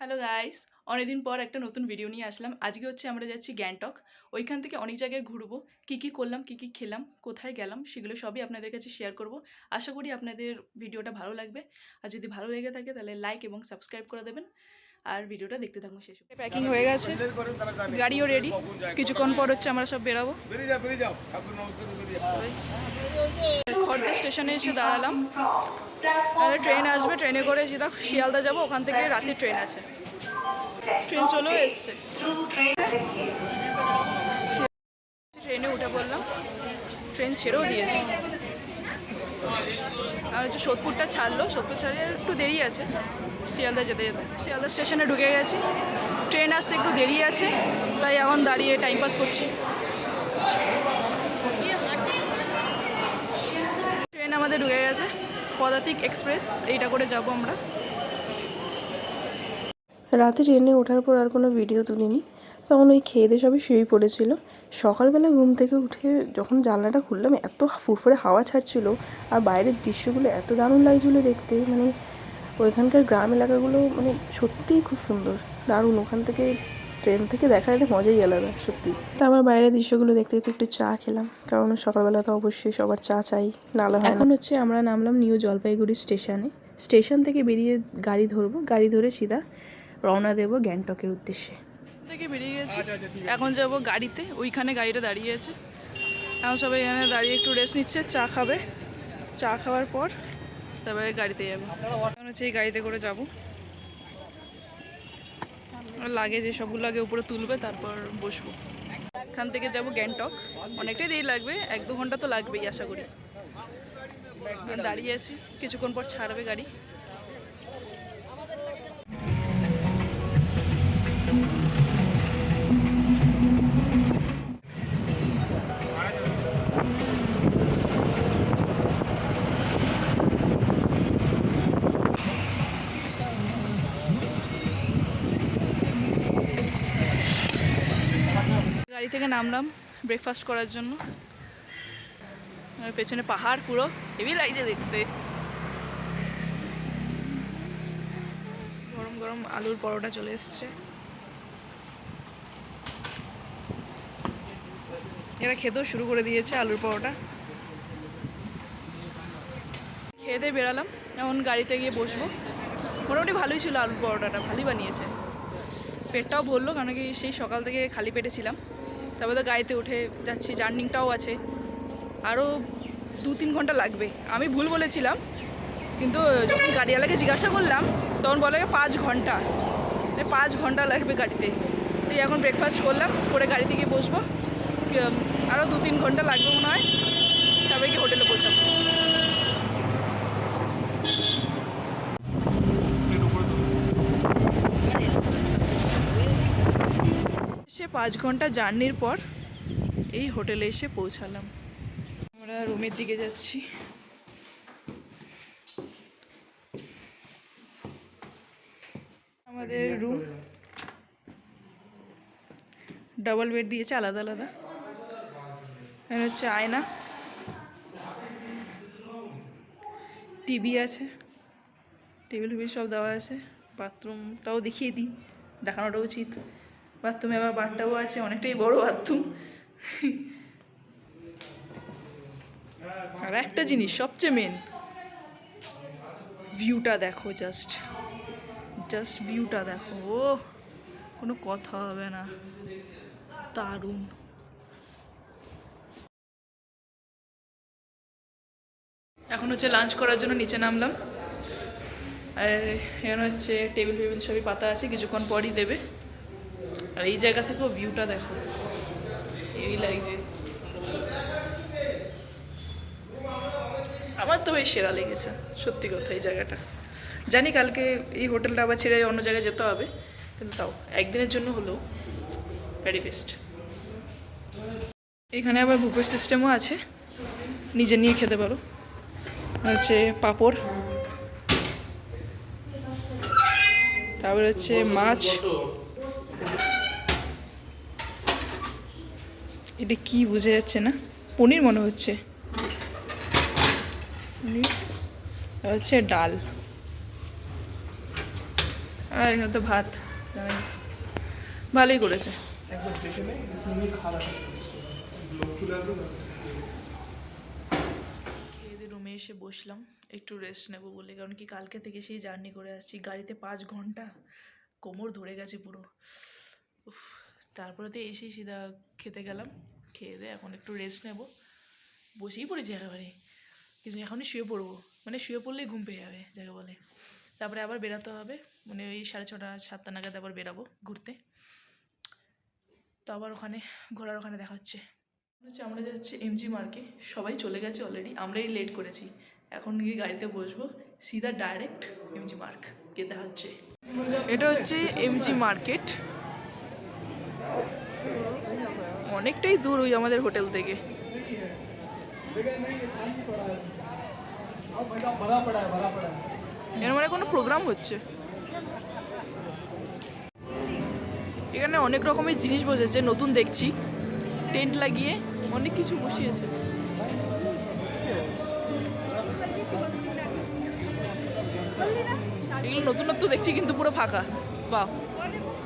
Hello guys, অনেকদিন পর একটা নতুন ভিডিও নিয়ে আসলাম। আজকে হচ্ছে আমরা যাচ্ছি গ্যাংটক। ওইখান থেকে অনেক জায়গায় ঘুরবো। কী করলাম, কী খেলাম, কোথায় গেলাম, সেগুলো সবই আপনাদের কাছে শেয়ার করব। আশা করি আপনাদের ভিডিওটা ভালো লাগবে। আর যদি ভালো লেগে থাকে তাহলে লাইক এবং সাবস্ক্রাইব করে দেবেন। আর ভিডিওটা দেখতে থাকুন শেষ অবধি। প্যাকিং হয়ে গেছে, গাড়িও রেডি। কিছুক্ষণ পর হচ্ছে আমরা সব বেরাবো। খড়দা স্টেশনে এসে দাঁড়ালাম। ট্রেন আসবে, ট্রেনে করে সেটা শিয়ালদা যাবো। ওখান থেকে রাতে ট্রেন আছে। ট্রেন চলেও এসছে, ট্রেনে উঠে পড়লাম। ট্রেন ছেড়েও দিয়েছে। আর হচ্ছে সোদপুরটা ছাড়লো, সোদপুর ছাড়িয়ে একটু দেরি আছে শিয়ালদা যেতে যেতে। শিয়ালদা স্টেশনে ঢুকে গেছি। ট্রেন আসতে একটু দেরি আছে, তাই এখন দাঁড়িয়ে টাইম পাস করছি। ট্রেন আমাদের ঢুকে গেছে, পদাতিক এক্সপ্রেস, এইটা করে যাব আমরা। রাতে ট্রেনে ওঠার পর আর কোনো ভিডিও তুলিনি। তখন ওই খেয়ে দিয়ে সবাই শুয়েই পড়েছিল। সকালবেলা ঘুম থেকে উঠে যখন জানলাটা খুললাম, এত ফুরফুরে হাওয়া ছাড়ছিল আর বাইরের দৃশ্যগুলো এত দারুণ লাগছিলো দেখতে। মানে ওইখানকার গ্রাম এলাকাগুলো মানে সত্যিই খুব সুন্দর, দারুণ। ওখান থেকে ট্রেন থেকে দেখার একটা মজাই আলাদা সত্যি। আবার বাইরের দৃশ্যগুলো দেখতে দেখতে একটু চা খেলাম, কারণ সকালবেলা তো অবশ্যই সবার চা চাই, নালে হয় না। এখন হচ্ছে আমরা নামলাম নিউ জলপাইগুড়ি স্টেশনে। স্টেশন থেকে বেরিয়ে গাড়ি ধরবো, গাড়ি ধরে সিধা রওনা দেব গ্যাংটকের উদ্দেশ্যে। থেকে বেরিয়ে গেছি, এখন যাব গাড়িতে। ওইখানে গাড়িটা দাঁড়িয়ে আছে। এখন সবাই এখানে দাঁড়িয়ে একটু রেস্ট নিচ্ছে, চা খাবে। চা খাওয়ার পর তারপরে গাড়িতে যাবো। এখন হচ্ছে এই গাড়িতে করে যাব। লাগে যে সবগুলো আগে উপরে তুলবে, তারপর বসবো। এখান থেকে যাব গ্যাংটক। অনেকটাই দেরি লাগবে, 1-2 ঘন্টা তো লাগবেই আশা করি। দাঁড়িয়ে আছি, কিছুক্ষণ পর ছাড়বে গাড়ি। গাড়ি থেকে নামলাম ব্রেকফাস্ট করার জন্য। আর পেছনে পাহাড়, পুরো হেভি লাগছে দেখতে। গরম গরম আলুর পরোটা চলে এসছে। এরা খেতেও শুরু করে দিয়েছে আলুর পরোটা। খেয়ে দিয়ে বেরালাম, এখন গাড়িতে গিয়ে বসবো। মোটামুটি ভালোই ছিল আলুর পরোটাটা, ভালোই বানিয়েছে। পেটটাও ভরলো, কারণ কি সেই সকাল থেকে খালি পেটে ছিলাম। তারপরে তো গাড়িতে উঠে যাচ্ছি, জার্নিংটাও আছে। আরও 2-3 ঘন্টা লাগবে। আমি ভুল বলেছিলাম, কিন্তু যখন গাড়িওয়ালাকে জিজ্ঞাসা করলাম তখন বলে 5 ঘন্টা। 5 ঘন্টা লাগবে গাড়িতে। এই এখন ব্রেকফাস্ট করলাম, করে গাড়িতে গিয়ে বসবো। আরও 2-3 ঘন্টা লাগবে মনে হয়, তারপরে গিয়ে হোটেলে পৌঁছাবো। এসে 5 ঘন্টা জার্নির পর এই হোটেলে এসে পৌঁছালাম। আমরা রুমের দিকে যাচ্ছি। আমাদের রুম ডাবল বেড দিয়েছে, আলাদা আলাদা। এখানে হচ্ছে আয়না, টিভি আছে, টেবিল ফিবিল সব দেওয়া আছে। বাথরুমটাও দেখিয়ে দিই, দেখানোটা উচিত। বাথরুমে আবার বাথটাবও আছে, অনেকটাই বড় বাথরুম। আর একটা জিনিস সবচেয়ে মেন, ভিউটা দেখো। জাস্ট ভিউটা দেখো, ও কোনো কথা হবে না, দারুণ। এখন হচ্ছে লাঞ্চ করার জন্য নিচে নামলাম। আর এখানে হচ্ছে টেবিল ফেবিল সবই পাতা আছে, কিছুক্ষণ পরই দেবে। আর এই জায়গা থেকেও ভিউটা দেখো, এই লাগছে। আমার তো বেশ সেরা লেগেছে, সত্যি কথা। এই জায়গাটা জানি কালকে এই হোটেলটা আবার ছেড়ে অন্য জায়গায় যেতে হবে, কিন্তু তাও একদিনের জন্য হলেও ভেরি বেস্ট। এখানে আবার বুফে সিস্টেমও আছে, নিজে নিয়ে খেতে পারো। হচ্ছে পাঁপড়, তারপরে হচ্ছে মাছ। এটা কি বুঝে যাচ্ছে না, পনির মনে হচ্ছে। পনির হচ্ছে ডাল, আর এখানে তো ভাত ভালোই করেছে। খেয়ে রুমে এসে বসলাম একটু রেস্ট নেবো বলে, কারণ কি কালকে থেকে সেই জার্নি করে আসছি গাড়িতে 5 ঘন্টা, কোমর ধরে গেছে পুরো। উফ, তারপরে তো এসেই সিধা খেতে গেলাম, খেয়ে দিয়ে এখন একটু রেস্ট নেব, বসেই পড়েছি একেবারে। কিন্তু এখনই শুয়ে পড়বো, মানে শুয়ে পড়লেই ঘুম পেয়ে যাবে যাকে বলে। তারপরে আবার বেরাতে হবে, মানে ওই 6:30 7টা নাগাদ আবার বেরাবো ঘুরতে। তো আবার ওখানে ঘোরার ওখানে দেখা হচ্ছে। আমরা যাচ্ছি এমজি মার্কে, সবাই চলে গেছে অলরেডি, আমরাই লেট করেছি। এখন গিয়ে গাড়িতে বসবো, সিধা ডাইরেক্ট এমজি মার্ক গিয়ে দেখা হচ্ছে। এটা হচ্ছে এমজি মার্কেট, অনেকটাই দূর ওই আমাদের হোটেল থেকে। এর মানে কোনো প্রোগ্রাম হচ্ছে। এখানে অনেক রকমের জিনিস বসেছে, নতুন দেখছি, টেন্ট লাগিয়ে অনেক কিছু বসিয়েছে। এগুলো নতুন নতুন দেখছি কিন্তু পুরো ফাঁকা। বাহ,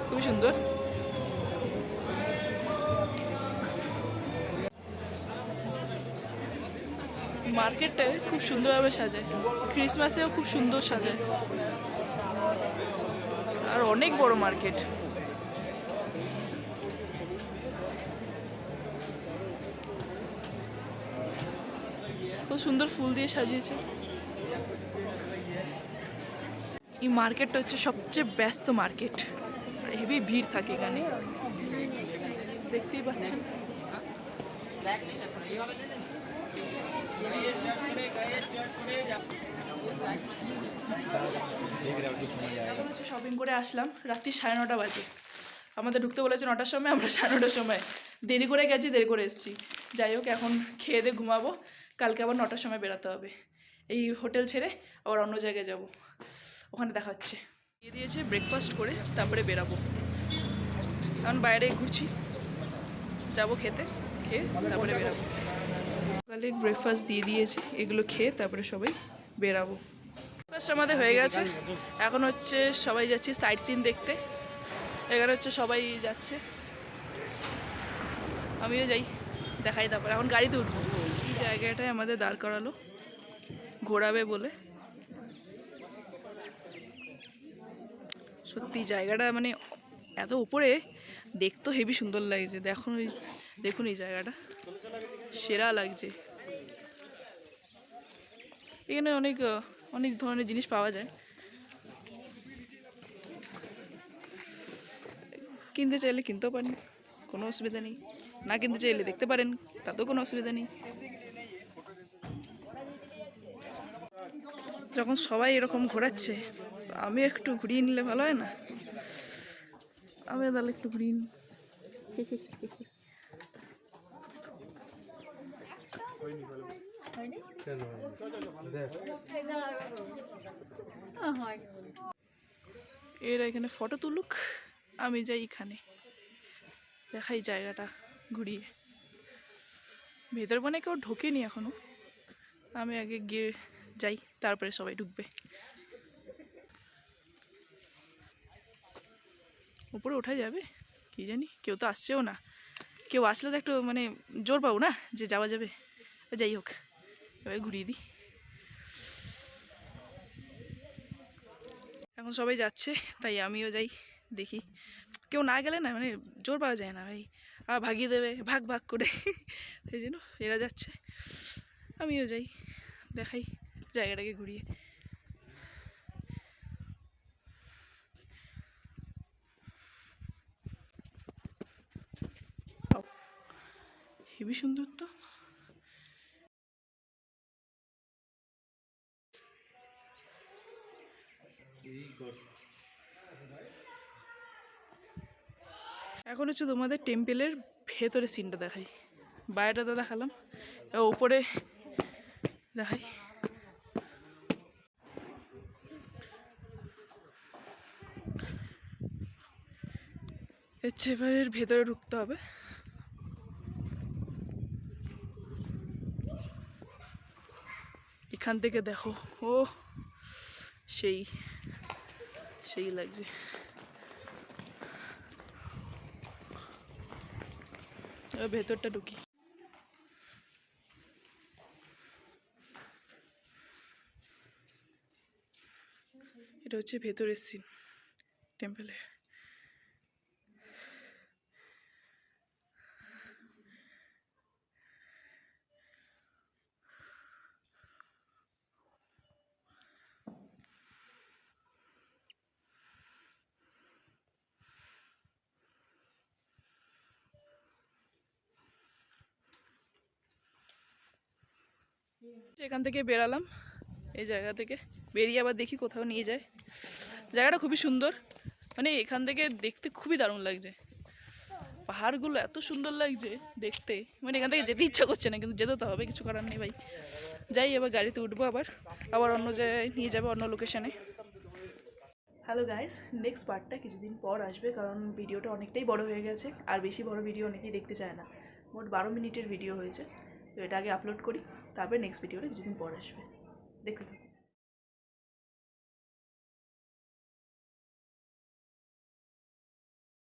খুবই সুন্দর। মার্কেটটা খুব সুন্দরভাবে সাজায়, ক্রিসমাসেও খুব সুন্দর সাজায়, আর অনেক বড় মার্কেট। খুব সুন্দর ফুল দিয়ে সাজিয়েছে। এই মার্কেটটা হচ্ছে সবচেয়ে ব্যস্ত মার্কেট, হেভি ভিড় থাকে এখানে, দেখতেই পাচ্ছেন। শপিং করে আসলাম, রাত্রি 9:30 বাজে। আমাদের ঢুকতে বলেছে 9টার সময়, আমরা 9:30টার সময় দেরি করে গেছি, দেরি করে এসেছি। যাই হোক, এখন খেয়ে দিয়ে ঘুমাবো, কালকে আবার 9টার সময় বেরোতে হবে। এই হোটেল ছেড়ে আবার অন্য জায়গায় যাব, ওখানে দেখা হচ্ছে। দিয়ে দিয়েছে, ব্রেকফাস্ট করে তারপরে বেরাবো। এখন বাইরে ঘুরছি, যাবো খেতে, খেয়ে তারপরে বেরাবো। সকালে ব্রেকফাস্ট দিয়ে দিয়েছে, এগুলো খেয়ে তারপরে সবাই বেরাবো। ব্রেকফাস্ট আমাদের হয়ে গেছে, এখন হচ্ছে সবাই যাচ্ছি সাইট সিন দেখতে। এখানে হচ্ছে সবাই যাচ্ছে, আমিও যাই, দেখাই। তারপরে এখন গাড়িতে উঠবো। এই জায়গাটায় আমাদের দাঁড় করালো ঘোরাবে বলে। সত্যি জায়গাটা মানে এত উপরে, দেখতেও হেভি সুন্দর লাগছে। দেখুন এই জায়গাটা সেরা লাগছে। এখানে অনেক অনেক ধরনের জিনিস পাওয়া যায়, কিনতে চাইলে কিনতেও পারেন, কোনো অসুবিধা নেই। না কিনতে চাইলে দেখতে পারেন, তাতেও কোনো অসুবিধা নেই। যখন সবাই এরকম ঘোরাচ্ছে, তো আমি একটু ঘুরিয়ে নিলে ভালো হয় না? আমি তাহলে একটু ঘুরিয়ে নিই। এরা এখানে ফটো তুলুক, আমি যাই এখানে দেখাই জায়গাটা ঘুরিয়ে। ভেতর মানে কেউ ঢোকেনি এখনো, আমি আগে গিয়ে যাই, তারপরে সবাই ঢুকবে। উপরে ওঠা যাবে কি জানি, কেউ তো আসছেও না। কেউ আসলে তো একটু মানে জোর পাবো না যে যাওয়া যাবে। যাই হোক, এবার ঘুরিয়ে দিই। এখন সবাই যাচ্ছে, তাই আমিও যাই, দেখি। কেউ না গেলে না মানে জোর পাওয়া যায় না ভাই, আর ভাগিয়ে দেবে ভাগ ভাগ করে। সেই জন্য এরা যাচ্ছে, আমিও যাই, দেখাই জায়গাটাকে ঘুরিয়ে। হেবি সুন্দর তো। এখন হচ্ছে তোমাদের টেম্পেলের ভেতরে সিনটা দেখাই। বাইরেটা তো দেখালাম, উপরে দেখাই। হচ্ছে এবারের ভেতরে ঢুকতে হবে। এখান থেকে দেখো, ও সেই সেই লাগছে। এবার ভেতরটা ঢুকি। এটা হচ্ছে ভেতরের সিন টেম্পলের। এখান থেকে বেরালাম, এই জায়গা থেকে বেরিয়ে আবার দেখি কোথাও নিয়ে যায়। জায়গাটা খুবই সুন্দর, মানে এখান থেকে দেখতে খুবই দারুণ লাগছে। পাহাড়গুলো এত সুন্দর লাগছে দেখতে, মানে এখান থেকে যেতে ইচ্ছা করছে না, কিন্তু যেতে তো হবে, কিছু করার নেই ভাই। যাই, এবার গাড়িতে উঠবো, আবার অন্য জায়গায় নিয়ে যাবে, অন্য লোকেশনে। হ্যালো গাইস, নেক্সট পার্টটা কিছুদিন পর আসবে, কারণ ভিডিওটা অনেকটাই বড় হয়ে গেছে, আর বেশি বড় ভিডিও অনেকেই দেখতে চায় না। মোট 12 মিনিটের ভিডিও হয়েছে, তো এটা আগে আপলোড করি, তারপরে নেক্সট ভিডিওটা কিছুদিন পর আসবে, দেখতে থাকুন।